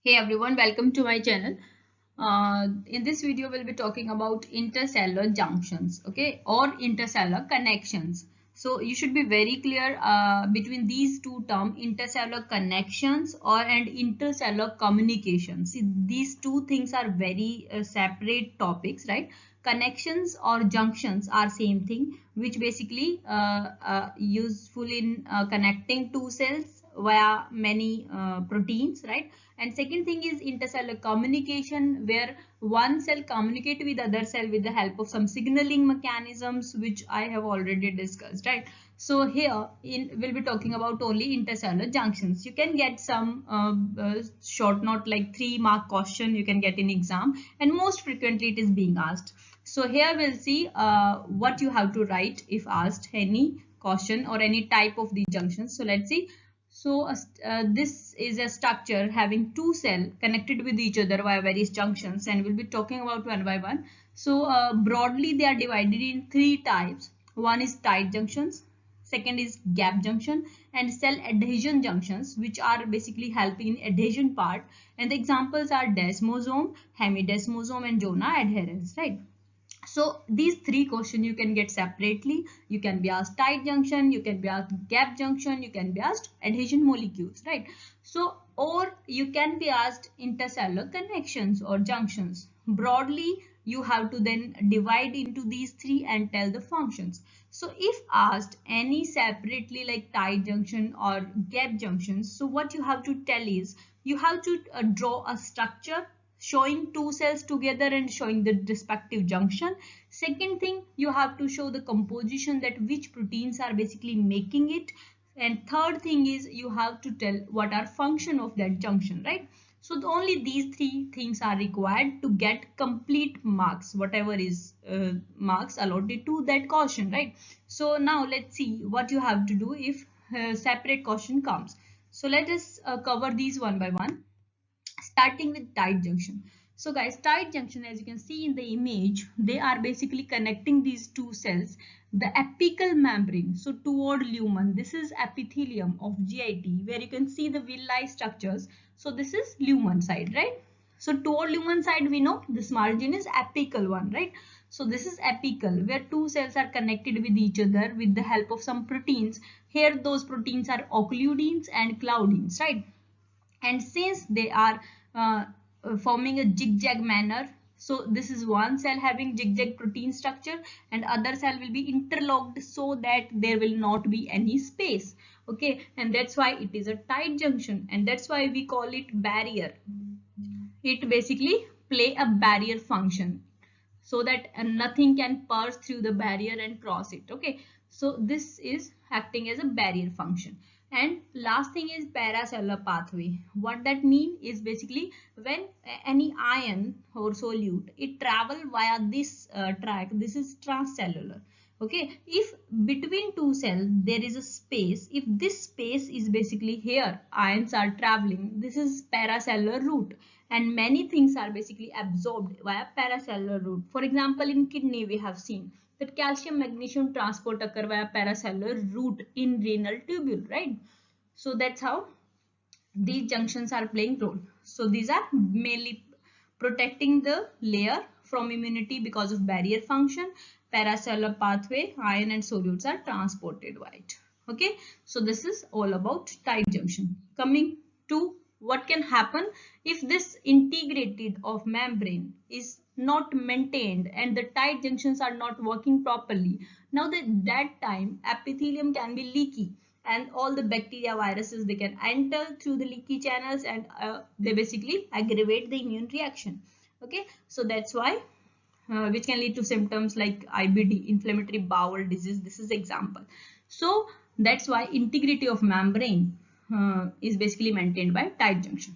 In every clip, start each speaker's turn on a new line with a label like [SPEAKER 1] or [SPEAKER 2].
[SPEAKER 1] Hey everyone, welcome to my channel. In this video, we'll be talking about intercellular junctions, okay, or intercellular connections. So you should be very clear between these two terms, intercellular connections and intercellular communications. See, these two things are very separate topics, right? Connections or junctions are same thing, which basically useful in connecting two cells via many proteins, right? And second thing is intercellular communication, where one cell communicate with other cell with the help of some signaling mechanisms, which I have already discussed, right? So here we'll be talking about only intercellular junctions. You can get some short note like 3-mark question you can get in exam, and most frequently it is being asked. So here we'll see what you have to write if asked any question or any type of these junctions. So let's see. So this is a structure having two cells connected with each other via various junctions, and we'll be talking about one by one. So broadly they are divided in three types. One is tight junctions, second is gap junction, and cell adhesion junctions, which are basically helping in adhesion part. And the examples are desmosome, hemidesmosome, and Jonah adherens, right? So these three questions you can get separately. You can be asked tight junction, you can be asked gap junction, you can be asked adhesion molecules, right? So, or you can be asked intercellular connections or junctions. Broadly, you have to then divide into these three and tell the functions. So if asked any separately like tight junction or gap junctions, so what you have to tell is you have to draw a structure showing two cells together and showing the respective junction. Second thing, you have to show the composition, that which proteins are basically making it. And third thing is you have to tell what are function of that junction, right? So only these three things are required to get complete marks, whatever is marks allotted to that question, right? So now let's see what you have to do if separate question comes. So let us cover these one by one, starting with tight junction. So guys, tight junction, as you can see in the image, they are basically connecting these two cells, the apical membrane, so toward lumen. This is epithelium of GIT, where you can see the villi structures. So this is lumen side, right? So toward lumen side, we know this margin is apical one, right? So this is apical, where two cells are connected with each other with the help of some proteins. Here those proteins are occludins and claudins, right? And since they are forming a zigzag manner, so this is one cell having zigzag protein structure and other cell will be interlocked so that there will not be any space, okay? And that's why it is a tight junction, and that's why we call it barrier. It basically play a barrier function so that nothing can pass through the barrier and cross it, okay? So this is acting as a barrier function. And last thing is paracellular pathway. What that mean is basically when any ion or solute, it travel via this track. This is transcellular, okay? If between two cells there is a space, if this space is basically here, ions are traveling, this is paracellular route, and many things are basically absorbed via paracellular route. For example, in kidney we have seen that calcium magnesium transport occur via paracellular route in renal tubule, right? So that's how these junctions are playing role. So these are mainly protecting the layer from immunity because of barrier function. Paracellular pathway, ion and solutes are transported via it, okay? So this is all about tight junction. Coming to what can happen if this integrated of membrane is not maintained and the tight junctions are not working properly. Now that time epithelium can be leaky, and all the bacteria, viruses, they can enter through the leaky channels, and they basically aggravate the immune reaction, okay? So that's why which can lead to symptoms like IBD, inflammatory bowel disease. This is example. So that's why integrity of membrane is basically maintained by tight junction.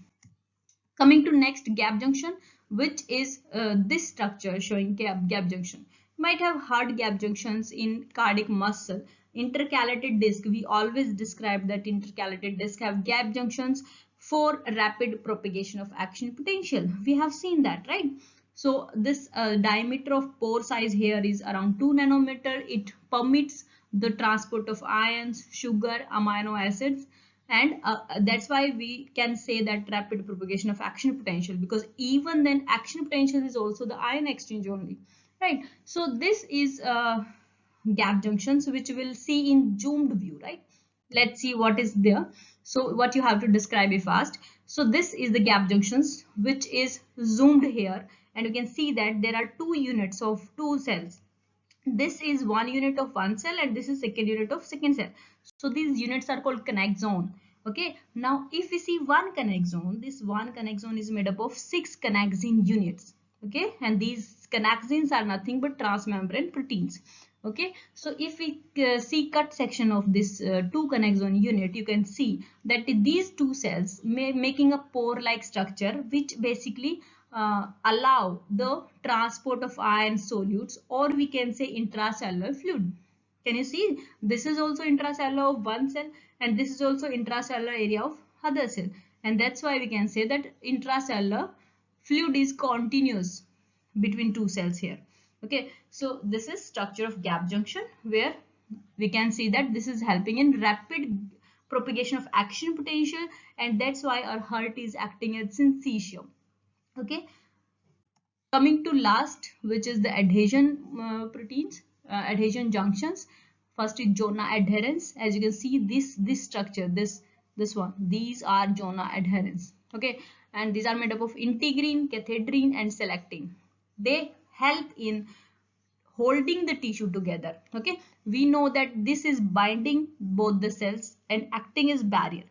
[SPEAKER 1] Coming to next, gap junction, which is this structure showing gap junction. You might have heard gap junctions in cardiac muscle. Intercalated disc, we always describe that intercalated disc have gap junctions for rapid propagation of action potential. We have seen that, right? So this diameter of pore size here is around 2 nanometer. It permits the transport of ions, sugar, amino acids, And that's why we can say that rapid propagation of action potential, because even then action potential is also the ion exchange only, right? So this is gap junctions, which we'll see in zoomed view, right? Let's see what is there. So what you have to describe it fast. So this is the gap junctions, which is zoomed here, and you can see that there are two units of two cells. This is one unit of one cell and this is second unit of second cell. So these units are called connect zone. Okay, now if we see one connect zone, this one connect zone is made up of 6 connexin units. Okay, and these connexins are nothing but transmembrane proteins. Okay, so if we see cut section of this two connect zone unit, you can see that these two cells making a pore like structure, which basically allow the transport of ion solutes, or we can say intracellular fluid. Can you see? This is also intracellular of one cell and this is also intracellular area of other cell. And that's why we can say that intracellular fluid is continuous between two cells here. Okay, so this is structure of gap junction, where we can see that this is helping in rapid propagation of action potential, and that's why our heart is acting as syncytium. Okay, coming to last, which is the adhesion proteins, adhesion junctions. First is Jonah adherents. As you can see, this structure, this one, these are Jonah adherents. Okay, and these are made up of integrin, cathedrin, and selectin. They help in holding the tissue together. Okay, we know that this is binding both the cells and acting as barrier,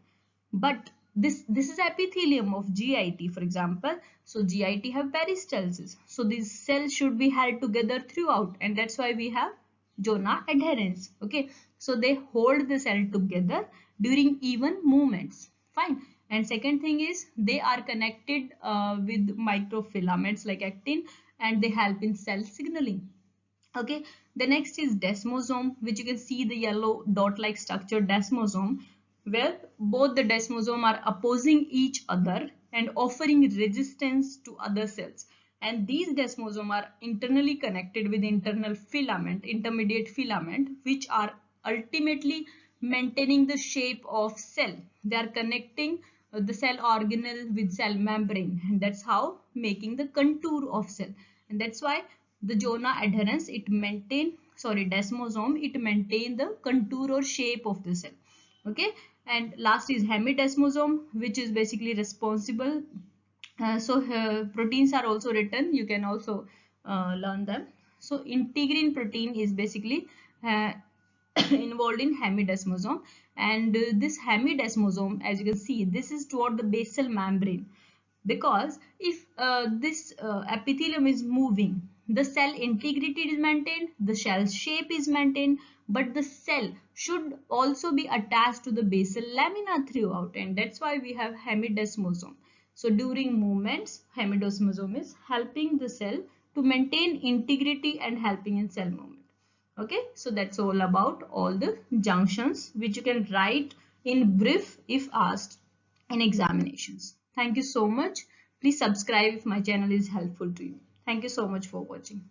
[SPEAKER 1] but this is epithelium of GIT, for example. So GIT have peristalsis, so these cells should be held together throughout, and that's why we have Jonah adherents. Okay, so they hold the cell together during even movements. Fine. And second thing is they are connected with microfilaments like actin, and they help in cell signaling. Okay, the next is desmosome, which you can see the yellow dot like structure desmosome, where both the desmosome are opposing each other and offering resistance to other cells, and these desmosome are internally connected with internal filament, intermediate filament, which are ultimately maintaining the shape of cell. They are connecting the cell organelle with cell membrane, and that's how making the contour of cell. And that's why the Jonah adherens, it maintain, sorry, desmosome, it maintain the contour or shape of the cell. Okay, and last is hemidesmosome, which is basically responsible. Proteins are also written, you can also learn them. So integrin protein is basically uh, involved in hemidesmosome, and this hemidesmosome, as you can see, this is toward the basal membrane, because if this epithelium is moving, the cell integrity is maintained, the cell shape is maintained, but the cell should also be attached to the basal lamina throughout, and that's why we have hemidesmosome. So during movements, hemidesmosome is helping the cell to maintain integrity and helping in cell movement. Okay, so that's all about all the junctions, which you can write in brief if asked in examinations. Thank you so much. Please subscribe if my channel is helpful to you. Thank you so much for watching.